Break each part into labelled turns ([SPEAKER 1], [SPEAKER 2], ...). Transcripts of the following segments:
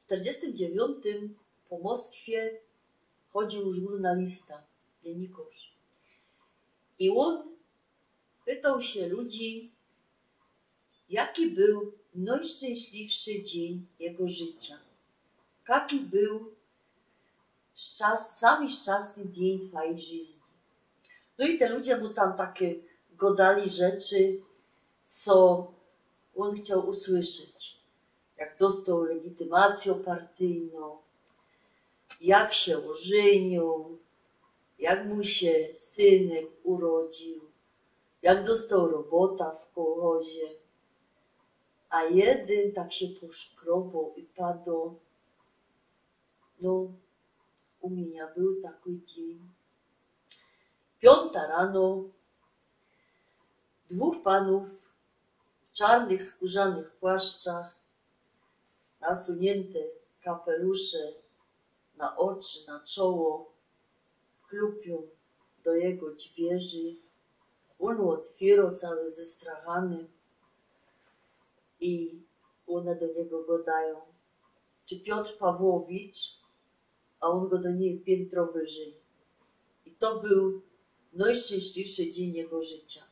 [SPEAKER 1] w 1949 po Moskwie chodził żurnalista, dziennikarz. I on pytał się ludzi, jaki był najszczęśliwszy dzień jego życia. Jaki był samý šťastný dzień twojej żyzni. No i te ludzie mu tam takie gadali rzeczy, co on chciał usłyszeć. Jak dostał legitymację partyjną, jak się ożenił, jak mu się synek urodził, jak dostał robota w kołozie. A jeden tak się poszkrobał i padł. No, u mnie był taki dzień. 5 rano, 2 panów w czarnych skórzanych płaszczach, nasunięte kapelusze na oczy, na czoło, klupią do jego drzwi. On otwierał cały zestrachany i one do niego gadają, czy Piotr Pawłowicz, a on go do niej piętro wyżej. I to był najszczęśliwszy dzień jego życia.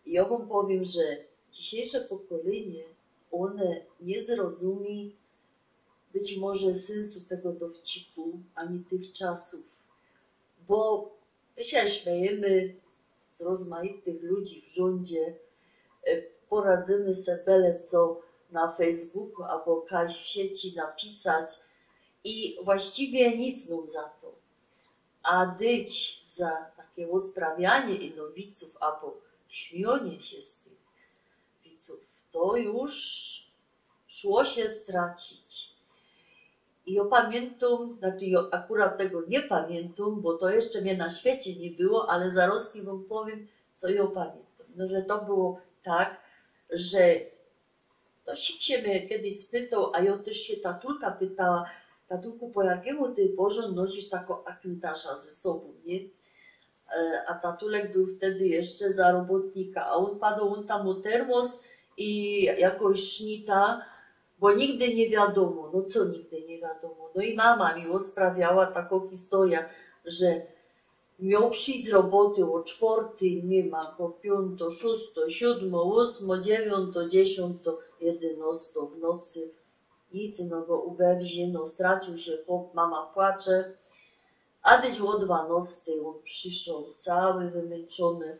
[SPEAKER 1] I ja wam powiem, że dzisiejsze pokolenie, one nie zrozumie być może sensu tego dowcipu, ani tych czasów. Bo my się śmiejemy z rozmaitych ludzi w rządzie, poradzimy sobie byle co na Facebooku albo kaś w sieci napisać i właściwie nic nam za to. A dyć za takie osprawianie inowiców albo śmionie się z tych widzów, to już szło się stracić. I ja pamiętam, znaczy ja akurat tego nie pamiętam, bo to jeszcze mnie na świecie nie było, ale zarazem wam powiem, co ja pamiętam. No, że to było tak, że ktoś się mnie kiedyś spytał, a ja też się tatulka pytała, tatulku, po jakiemu ty porząd nosisz taką akintasza ze sobą, nie? A tatulek był wtedy jeszcze za robotnika, a on padł, on tam o termos i jakoś sznita, bo nigdy nie wiadomo, no co nigdy nie wiadomo. No i mama mi sprawiała taką historię, że miał przyjść z roboty o 4, nie ma, po 5, 6, 7, 8, 9, 10, 11 w nocy. Nic no go ubewzie, no stracił się chłop, mama płacze. A gdzieś o 12 on przyszedł cały wymęczony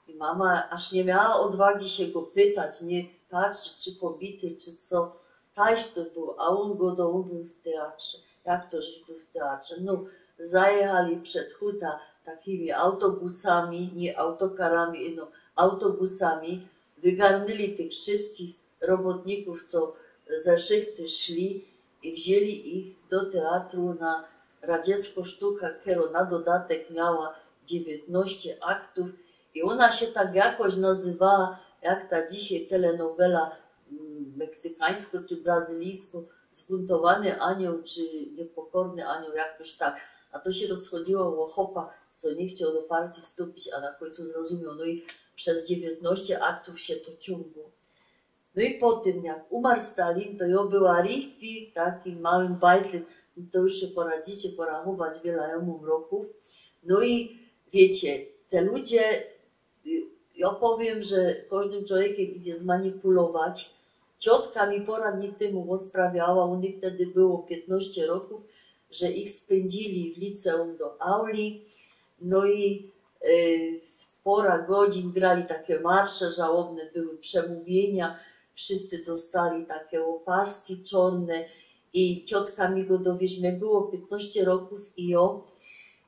[SPEAKER 1] i mama aż nie miała odwagi się go pytać, nie patrzy czy pobity, czy co. Taś to był, a on go był w teatrze. Jak to, że był w teatrze? No, zajechali przed huta takimi autobusami, nie autokarami, no autobusami, wygarnęli tych wszystkich robotników, co ze szychty szli i wzięli ich do teatru na radziecką sztukę, która na dodatek miała 19 aktów i ona się tak jakoś nazywała, jak ta dzisiaj telenowela meksykańsko czy brazylijsko, Zbuntowany anioł czy Niepokorny anioł, jakoś tak. A to się rozchodziło o chopa, co nie chciał do partii wstąpić, a na końcu zrozumiał. No i przez 19 aktów się to ciągło. No i po tym, jak umarł Stalin, to ja była richtig takim małym bajtlem, to już się poradzicie porachować wiele roków. No i wiecie, te ludzie, ja powiem, że każdym człowiekiem idzie zmanipulować. Ciotka mi poradnik temu sprawiała, u nich wtedy było 15 roków, że ich spędzili w liceum do auli. No i pora godzin grali takie marsze żałobne, były przemówienia, wszyscy dostali takie opaski czarne i ciotka mi go dowieźmie, było 15 roków i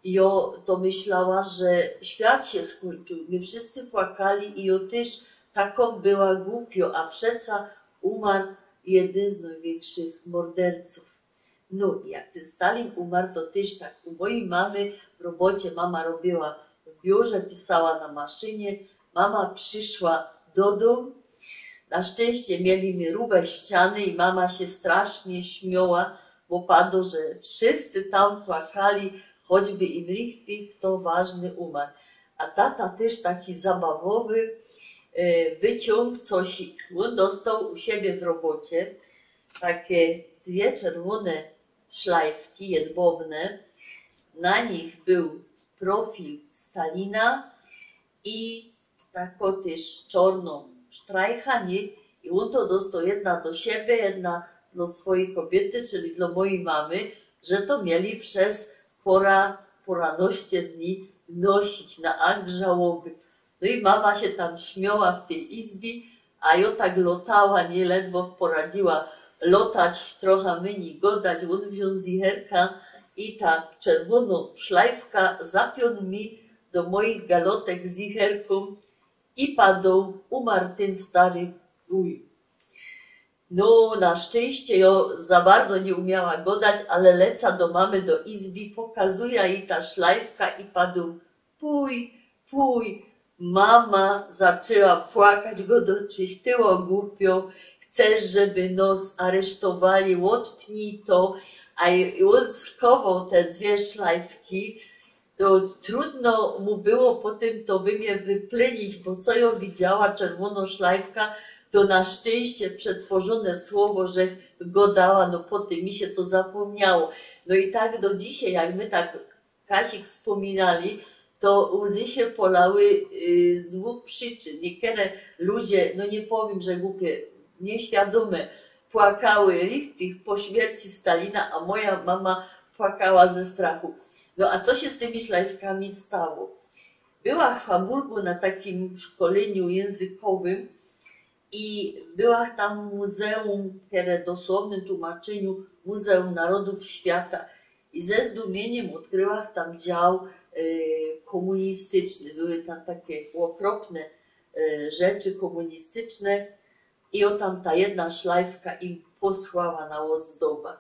[SPEAKER 1] ja to myślała, że świat się skończył. My wszyscy płakali i ja też taką była głupio, a przeca umarł jeden z największych morderców. No i jak ten Stalin umarł, to też tak u mojej mamy w robocie, mama robiła w biurze, pisała na maszynie, mama przyszła do domu. Na szczęście mieliśmy rubę ściany i mama się strasznie śmiała, bo padło, że wszyscy tam płakali, choćby im richtig kto ważny umarł. A tata też taki zabawowy wyciąg coś, on dostał u siebie w robocie takie 2 dwie czerwone szlajfki jedwabne. Na nich był profil Stalina i tako też czarno sztrajchanie. I on to dostał jedna do siebie, jedna do swojej kobiety, czyli dla mojej mamy, że to mieli przez poranoście dni nosić na akt żałoby. No i mama się tam śmiała w tej izbie, a ja tak lotała, nie ledwo poradziła lotać, trochę myni godać, on wziął zicherka i ta czerwona szlajfka zapiął mi do moich galotek zicherką i padł, umarł ten stary wuj. No, na szczęście ja za bardzo nie umiała godać, ale leca do mamy do izby, pokazuje jej ta szlajfka i padł, pój, pój. Mama zaczęła płakać, go doczyściło głupio, chcesz, żeby nos aresztowali, odpnij to, a on schował te dwie szlajfki, to trudno mu było potem to wyplenić, bo co ją widziała, czerwona szlajfka, to na szczęście przetworzone słowo, że go dała, no potem mi się to zapomniało. No i tak do dzisiaj, jak my tak Kasik wspominali, to łzy się polały z dwóch przyczyn. Niektóre ludzie, no nie powiem, że głupie, nieświadome, płakały richtig po śmierci Stalina, a moja mama płakała ze strachu. No a co się z tymi szlajfkami stało? Była w Hamburgu na takim szkoleniu językowym i była tam w muzeum, które w dosłownym tłumaczeniu Muzeum Narodów Świata. I ze zdumieniem odkryła tam dział komunistyczny. Były tam takie okropne rzeczy komunistyczne i o tam ta jedna szlajfka im posłała na ozdobę.